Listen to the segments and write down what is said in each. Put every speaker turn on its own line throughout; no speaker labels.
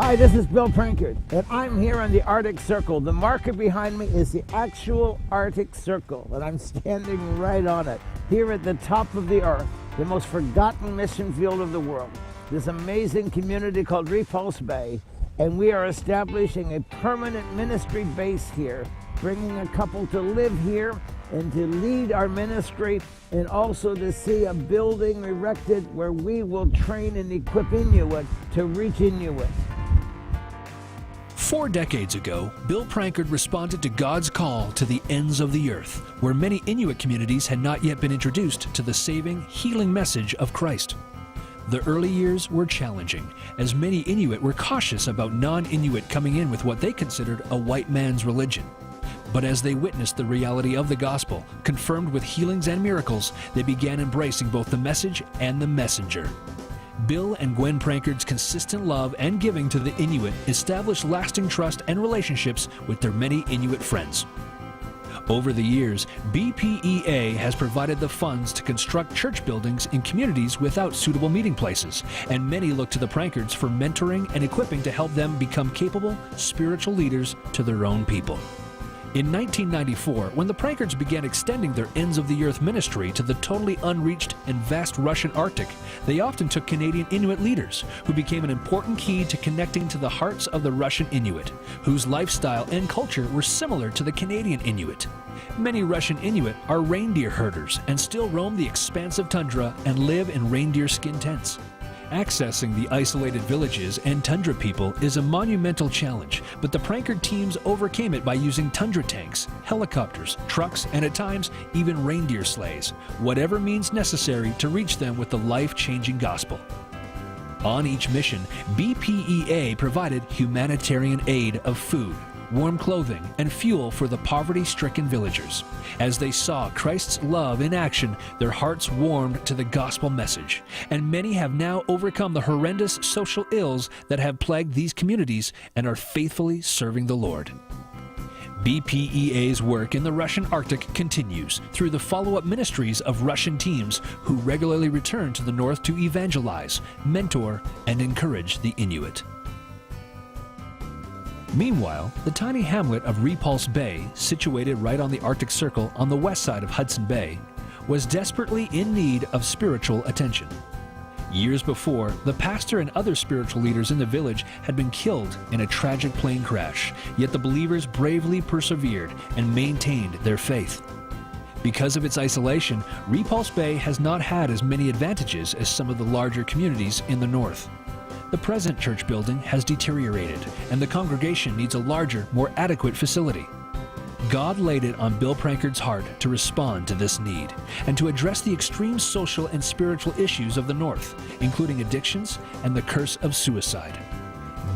Hi, this is Bill Prankard, and I'm here on the Arctic Circle. The marker behind me is the actual Arctic Circle, and I'm standing right on it, here at the top of the earth, the most forgotten mission field of the world. This amazing community called Repulse Bay, and we are establishing a permanent ministry base here, bringing a couple to live here and to lead our ministry, and also to see a building erected where we will train and equip Inuit to reach Inuit.
4 decades ago, Bill Prankard responded to God's call to the ends of the earth, where many Inuit communities had not yet been introduced to the saving, healing message of Christ. The early years were challenging, as many Inuit were cautious about non-Inuit coming in with what they considered a white man's religion. But as they witnessed the reality of the gospel, confirmed with healings and miracles, they began embracing both the message and the messenger. Bill and Gwen Prankard's consistent love and giving to the Inuit established lasting trust and relationships with their many Inuit friends. Over the years, BPEA has provided the funds to construct church buildings in communities without suitable meeting places, and many look to the Prankards for mentoring and equipping to help them become capable spiritual leaders to their own people. In 1994, when the Prankards began extending their Ends of the Earth ministry to the totally unreached and vast Russian Arctic, they often took Canadian Inuit leaders, who became an important key to connecting to the hearts of the Russian Inuit, whose lifestyle and culture were similar to the Canadian Inuit. Many Russian Inuit are reindeer herders and still roam the expansive tundra and live in reindeer skin tents. Accessing the isolated villages and tundra people is a monumental challenge, but the Prankard teams overcame it by using tundra tanks, helicopters, trucks, and at times even reindeer sleighs, whatever means necessary to reach them with the life-changing gospel. On each mission, BPEA provided humanitarian aid of food, warm clothing, and fuel for the poverty-stricken villagers. As they saw Christ's love in action, their hearts warmed to the gospel message, and many have now overcome the horrendous social ills that have plagued these communities and are faithfully serving the Lord. BPEA's work in the Russian Arctic continues through the follow-up ministries of Russian teams who regularly return to the north to evangelize, mentor, and encourage the Inuit. Meanwhile, the tiny hamlet of Repulse Bay, situated right on the Arctic Circle on the west side of Hudson Bay, was desperately in need of spiritual attention. Years before, the pastor and other spiritual leaders in the village had been killed in a tragic plane crash, yet the believers bravely persevered and maintained their faith. Because of its isolation, Repulse Bay has not had as many advantages as some of the larger communities in the north. The present church building has deteriorated, and the congregation needs a larger, more adequate facility. God laid it on Bill Prankard's heart to respond to this need and to address the extreme social and spiritual issues of the North, including addictions and the curse of suicide.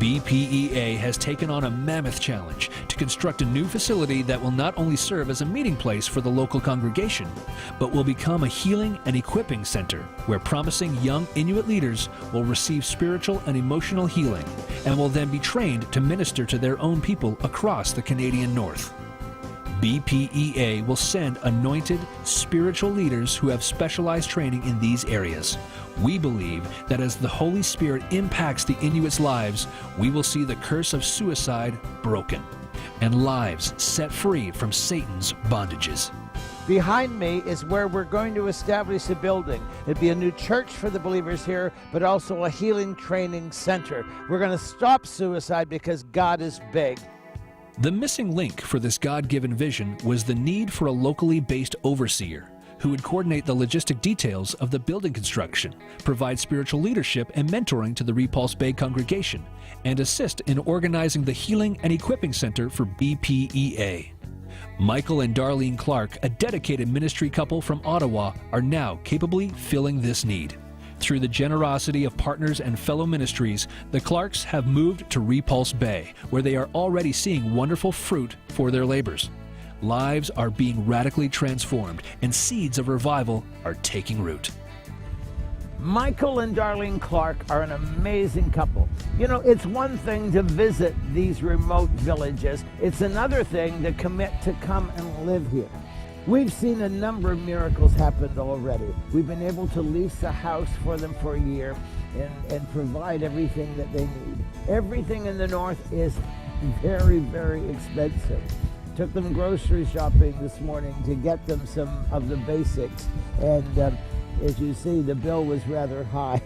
BPEA has taken on a mammoth challenge to construct a new facility that will not only serve as a meeting place for the local congregation, but will become a healing and equipping center where promising young Inuit leaders will receive spiritual and emotional healing and will then be trained to minister to their own people across the Canadian North. BPEA will send anointed spiritual leaders who have specialized training in these areas. We believe that as the Holy Spirit impacts the Inuits' lives, we will see the curse of suicide broken and lives set free from Satan's bondages.
Behind me is where we're going to establish a building. It'll be a new church for the believers here, but also a healing training center. We're going to stop suicide because God is big.
The missing link for this God-given vision was the need for a locally based overseer who would coordinate the logistic details of the building construction, provide spiritual leadership and mentoring to the Repulse Bay congregation, and assist in organizing the Healing and Equipping Center for BPEA. Michael and Darlene Clark, a dedicated ministry couple from Ottawa, are now capably filling this need. Through the generosity of partners and fellow ministries, the Clarks have moved to Repulse Bay, where they are already seeing wonderful fruit for their labors. Lives are being radically transformed, and seeds of revival are taking root.
Michael and Darlene Clark are an amazing couple. You know, it's one thing to visit these remote villages. It's another thing to commit to come and live here. We've seen a number of miracles happen already. We've been able to lease a house for them for a year and provide everything that they need. Everything in the north is very, very expensive. Took them grocery shopping this morning to get them some of the basics, and as you see, the bill was rather high.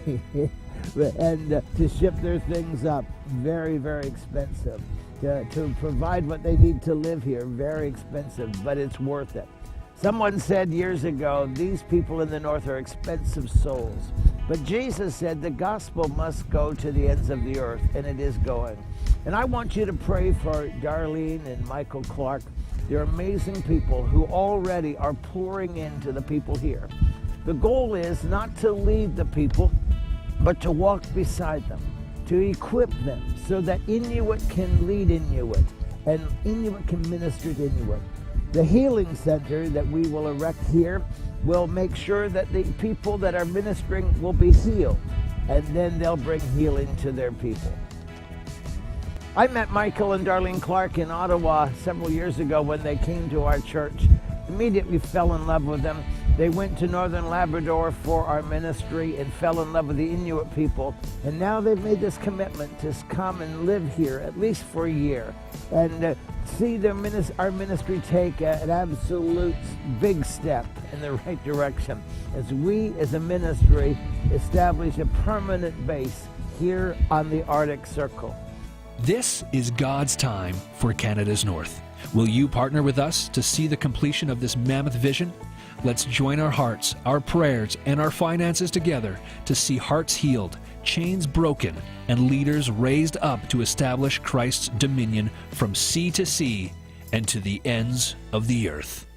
And to ship their things up, very, very expensive. To provide what they need to live here, very expensive, but it's worth it. Someone said years ago, these people in the north are expensive souls. But Jesus said the gospel must go to the ends of the earth, and it is going. And I want you to pray for Darlene and Michael Clark. They're amazing people who already are pouring into the people here. The goal is not to lead the people, but to walk beside them, to equip them so that Inuit can lead Inuit and Inuit can minister to Inuit. The healing center that we will erect here will make sure that the people that are ministering will be healed, and then they'll bring healing to their people. I met Michael and Darlene Clark in Ottawa several years ago when they came to our church. Immediately fell in love with them. They went to Northern Labrador for our ministry and fell in love with the Inuit people. And now they've made this commitment to come and live here at least for a year and see our ministry take an absolute big step in the right direction as we as a ministry establish a permanent base here on the Arctic Circle.
This is God's time for Canada's North. Will you partner with us to see the completion of this mammoth vision? Let's join our hearts, our prayers, and our finances together to see hearts healed, chains broken, and leaders raised up to establish Christ's dominion from sea to sea and to the ends of the earth.